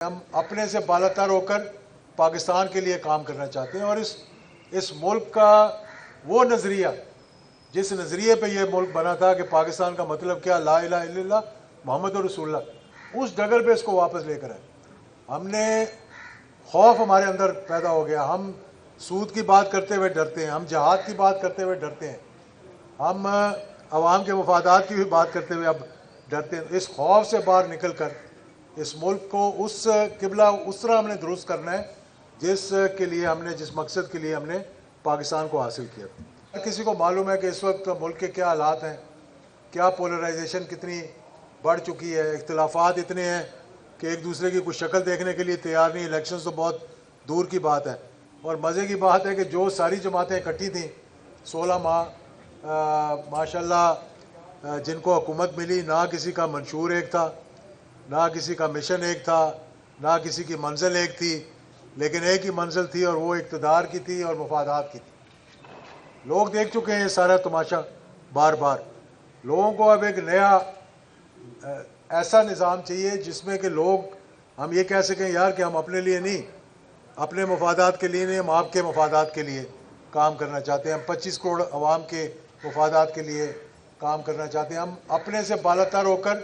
ہم اپنے سے بالاتر ہو کر پاکستان کے لیے کام کرنا چاہتے ہیں، اور اس ملک کا وہ نظریہ جس نظریے پہ یہ ملک بنا تھا کہ پاکستان کا مطلب کیا، لا الہ الا اللہ محمد رسول اللہ، اس ڈگر پہ اس کو واپس لے کر آئے۔ ہم نے خوف ہمارے اندر پیدا ہو گیا، ہم سود کی بات کرتے ہوئے ڈرتے ہیں، ہم جہاد کی بات کرتے ہوئے ڈرتے ہیں، ہم عوام کے مفادات کی بھی بات کرتے ہوئے اب ڈرتے ہیں۔ اس خوف سے باہر نکل کر اس ملک کو اس قبلہ اس طرح ہم نے درست کرنا ہے جس کے لیے ہم نے، جس مقصد کے لیے ہم نے پاکستان کو حاصل کیا۔ ہر کسی کو معلوم ہے کہ اس وقت ملک کے کیا حالات ہیں، کیا پولرائزیشن کتنی بڑھ چکی ہے، اختلافات اتنے ہیں کہ ایک دوسرے کی کوئی شکل دیکھنے کے لیے تیار نہیں، الیکشنز تو بہت دور کی بات ہے۔ اور مزے کی بات ہے کہ جو ساری جماعتیں اکٹھی تھیں 16 ماہ ماشاءاللہ جن کو حکومت ملی، نہ کسی کا منشور ایک تھا، نہ کسی کا مشن ایک تھا، نہ کسی کی منزل ایک تھی، لیکن ایک ہی منزل تھی اور وہ اقتدار کی تھی اور مفادات کی تھی۔ لوگ دیکھ چکے ہیں یہ سارا تماشا بار بار۔ لوگوں کو اب ایک نیا ایسا نظام چاہیے جس میں کہ لوگ ہم یہ کہہ سکیں یار کہ ہم اپنے لیے نہیں، اپنے مفادات کے لیے نہیں، ہم آپ کے مفادات کے لیے کام کرنا چاہتے ہیں، ہم 25 کروڑ عوام کے مفادات کے لیے کام کرنا چاہتے ہیں، ہم اپنے سے بالاتر ہو کر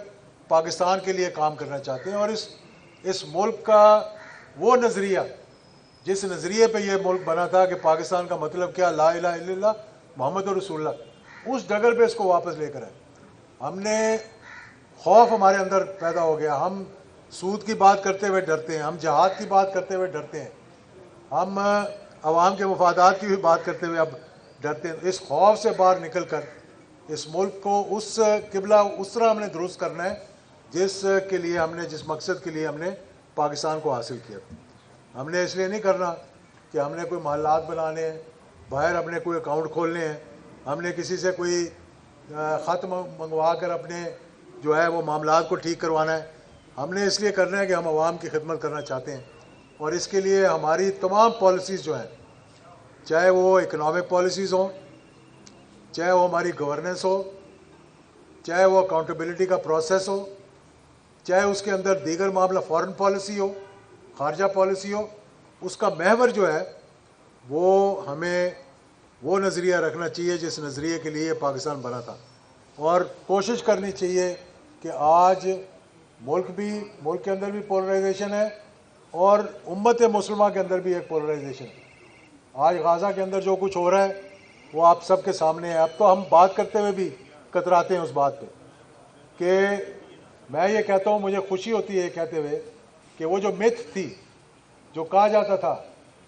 پاکستان کے لیے کام کرنا چاہتے ہیں، اور اس ملک کا وہ نظریہ جس نظریے پہ یہ ملک بنا تھا کہ پاکستان کا مطلب کیا، لا الہ الا اللہ محمد رسول اللہ، اس ڈگر پہ اس کو واپس لے کر آئے۔ ہم نے خوف ہمارے اندر پیدا ہو گیا، ہم سود کی بات کرتے ہوئے ڈرتے ہیں، ہم جہاد کی بات کرتے ہوئے ڈرتے ہیں، ہم عوام کے مفادات کی بھی بات کرتے ہوئے اب ڈرتے ہیں۔ اس خوف سے باہر نکل کر اس ملک کو اس قبلہ اس طرح ہم نے درست کرنا ہے جس کے لیے ہم نے، جس مقصد کے لیے ہم نے پاکستان کو حاصل کیا۔ ہم نے اس لیے نہیں کرنا کہ ہم نے کوئی محلات بنانے ہیں، باہر اپنے کوئی اکاؤنٹ کھولنے ہیں، ہم نے کسی سے کوئی خط منگوا کر اپنے جو ہے وہ معاملات کو ٹھیک کروانا ہے۔ ہم نے اس لیے کرنا ہے کہ ہم عوام کی خدمت کرنا چاہتے ہیں، اور اس کے لیے ہماری تمام پالیسیز جو ہیں، چاہے وہ اکنامک پالیسیز ہوں، چاہے وہ ہماری گورننس ہو، چاہے وہ اکاؤنٹیبلٹی کا پروسیس ہو، چاہے اس کے اندر دیگر معاملہ فارن پالیسی ہو، خارجہ پالیسی ہو، اس کا محور جو ہے وہ ہمیں وہ نظریہ رکھنا چاہیے جس نظریے کے لیے پاکستان بنا تھا، اور کوشش کرنی چاہیے کہ آج ملک کے اندر بھی پولرائزیشن ہے، اور امت مسلمہ کے اندر بھی ایک پولرائزیشن ہے۔ آج غازہ کے اندر جو کچھ ہو رہا ہے وہ آپ سب کے سامنے ہے۔ اب تو ہم بات کرتے ہوئے بھی کتراتے ہیں اس بات پہ کہ میں یہ کہتا ہوں، مجھے خوشی ہوتی ہے یہ کہتے ہوئے کہ وہ جو متھ تھی، جو کہا جاتا تھا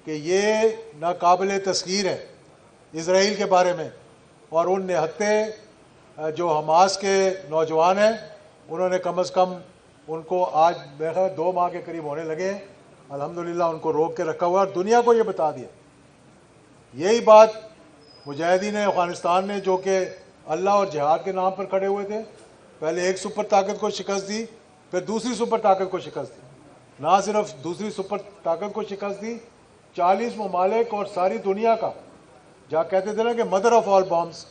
کہ یہ ناقابل تسخیر ہے اسرائیل کے بارے میں، اور ان نہتے جو حماس کے نوجوان ہیں انہوں نے کم از کم ان کو آج میرے خیال 2 ماہ کے قریب ہونے لگے ہیں، الحمدللہ ان کو روک کے رکھا ہوا اور دنیا کو یہ بتا دیا۔ یہی بات مجاہدین افغانستان نے، جو کہ اللہ اور جہاد کے نام پر کھڑے ہوئے تھے، پہلے ایک سپر طاقت کو شکست دی، پھر دوسری سپر طاقت کو شکست دی، نہ صرف دوسری سپر طاقت کو شکست دی، 40 ممالک اور ساری دنیا کا، جہاں کہتے تھے نا کہ مدر آف آل بامس،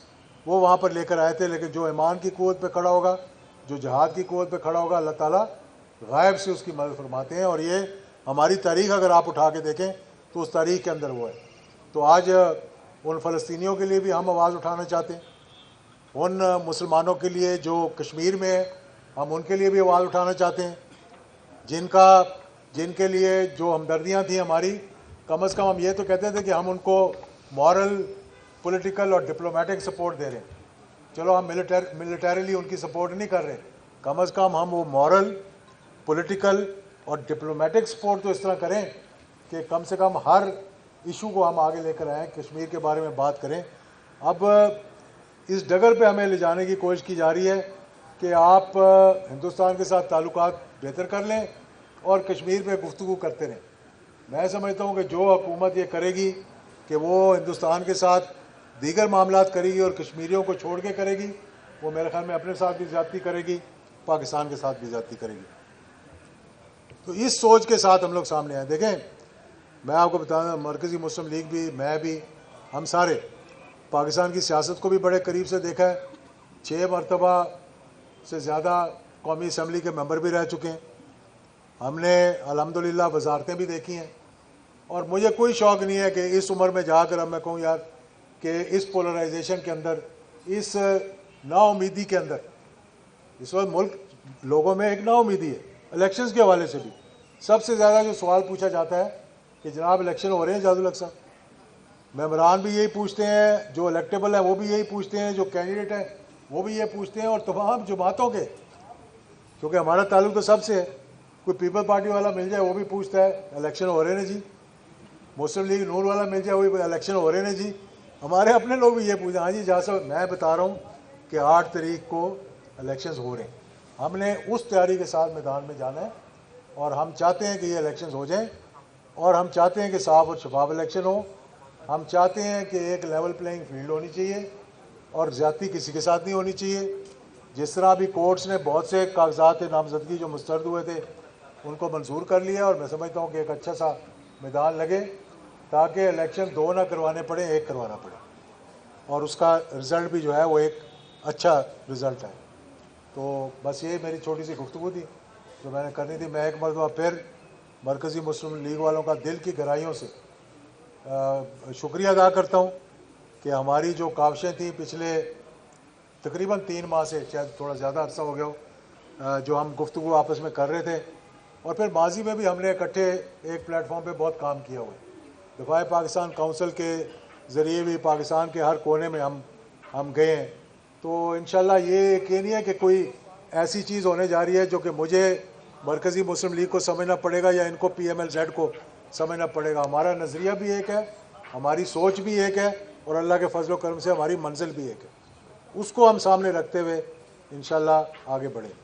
وہ وہاں پر لے کر آئے تھے۔ لیکن جو ایمان کی قوت پہ کھڑا ہوگا، جو جہاد کی قوت پہ کھڑا ہوگا، اللہ تعالیٰ غائب سے اس کی مدد فرماتے ہیں، اور یہ ہماری تاریخ اگر آپ اٹھا کے دیکھیں تو اس تاریخ کے اندر وہ ہے۔ تو آج ان فلسطینیوں کے لیے بھی ہم آواز اٹھانا چاہتے ہیں، ان مسلمانوں کے لیے جو کشمیر میں ہیں ہم ان کے لیے بھی آواز اٹھانا چاہتے ہیں، جن کے لیے جو ہمدردیاں تھیں ہماری، کم از کم ہم یہ تو کہتے تھے کہ ہم ان کو مورل، پولیٹیکل اور ڈپلومیٹک سپورٹ دے رہے ہیں۔ چلو ہم ملیٹریلی ان کی سپورٹ نہیں کر رہے، کم از کم ہم وہ مورل، پولیٹیکل اور ڈپلومیٹک سپورٹ تو اس طرح کریں کہ کم سے کم ہر ایشو کو ہم آگے لے کر آئیں، کشمیر کے بارے میں بات کریں۔ اب اس ڈگر پہ ہمیں لے جانے کی کوشش کی جا رہی ہے کہ آپ ہندوستان کے ساتھ تعلقات بہتر کر لیں اور کشمیر پہ گفتگو کرتے رہیں۔ میں سمجھتا ہوں کہ جو حکومت یہ کرے گی کہ وہ ہندوستان کے ساتھ دیگر معاملات کرے گی اور کشمیریوں کو چھوڑ کے کرے گی، وہ میرے خیال میں اپنے ساتھ بھی زیادتی کرے گی، پاکستان کے ساتھ بھی زیادتی کرے گی۔ تو اس سوچ کے ساتھ ہم لوگ سامنے آئے۔ دیکھیں، میں آپ کو بتا دوں، مرکزی مسلم لیگ بھی، میں بھی، ہم سارے پاکستان کی سیاست کو بھی بڑے قریب سے دیکھا ہے، 6 مرتبہ سے زیادہ قومی اسمبلی کے ممبر بھی رہ چکے ہیں، ہم نے الحمدللہ وزارتیں بھی دیکھی ہیں، اور مجھے کوئی شوق نہیں ہے کہ اس عمر میں جا کر اب میں کہوں یار کہ اس پولرائزیشن کے اندر، اس نا امیدی کے اندر، اس وقت ملک لوگوں میں ایک نا امیدی ہے الیکشنز کے حوالے سے بھی۔ سب سے زیادہ جو سوال پوچھا جاتا ہے کہ جناب الیکشن ہو رہے ہیں جاد الحق صاحب، ممبران بھی یہی پوچھتے ہیں، جو الیکٹیبل ہیں وہ بھی یہی پوچھتے ہیں، جو کینڈیڈیٹ ہیں وہ بھی یہ پوچھتے ہیں، اور تمام جماعتوں کے، کیونکہ ہمارا تعلق تو سب سے ہے، کوئی پیپل پارٹی والا مل جائے وہ بھی پوچھتا ہے الیکشن ہو رہے ہیں جی، مسلم لیگ نور والا مل جائے وہ بھی الیکشن ہو رہے ہیں جی، ہمارے اپنے لوگ بھی یہ پوچھتے ہیں۔ ہاں جی جہاں صاحب میں بتا رہا ہوں کہ 8 تاریخ کو الیکشنز ہو رہے ہیں، ہم نے اس تیاری کے ساتھ میدان میں جانا ہے، اور ہم چاہتے ہیں کہ یہ الیکشنز ہو جائیں، اور ہم چاہتے ہیں کہ صاف اور شفاف الیکشن ہو، ہم چاہتے ہیں کہ ایک لیول پلینگ فیلڈ ہونی چاہیے، اور زیادتی کسی کے ساتھ نہیں ہونی چاہیے۔ جس طرح بھی کورٹس نے بہت سے کاغذات نامزدگی جو مسترد ہوئے تھے ان کو منظور کر لیا، اور میں سمجھتا ہوں کہ ایک اچھا سا میدان لگے تاکہ الیکشن 2 نہ کروانے پڑے، 1 کروانا پڑے، اور اس کا رزلٹ بھی جو ہے وہ ایک اچھا رزلٹ ہے۔ تو بس یہ میری چھوٹی سی گفتگو تھی جو میں نے کرنی تھی۔ میں ایک مرتبہ پھر مرکزی مسلم لیگ والوں کا دل کی گہرائیوں سے شکریہ ادا کرتا ہوں کہ ہماری جو کاوشیں تھیں پچھلے تقریباً 3 ماہ سے، شاید تھوڑا زیادہ عرصہ ہو گیا ہو، جو ہم گفتگو آپس میں کر رہے تھے، اور پھر ماضی میں بھی ہم نے اکٹھے ایک پلیٹ فارم پہ بہت کام کیا ہوا ہے۔ دفاع پاکستان کونسل کے ذریعے بھی پاکستان کے ہر کونے میں ہم گئے ہیں۔ تو انشاءاللہ یہ نہیں ہے کہ کوئی ایسی چیز ہونے جا رہی ہے جو کہ مجھے مرکزی مسلم لیگ کو سمجھنا پڑے گا یا ان کو PMLZ کو سمجھنا پڑے گا۔ ہمارا نظریہ بھی ایک ہے، ہماری سوچ بھی ایک ہے، اور اللہ کے فضل و کرم سے ہماری منزل بھی ایک ہے۔ اس کو ہم سامنے رکھتے ہوئے انشاءاللہ آگے بڑھیں۔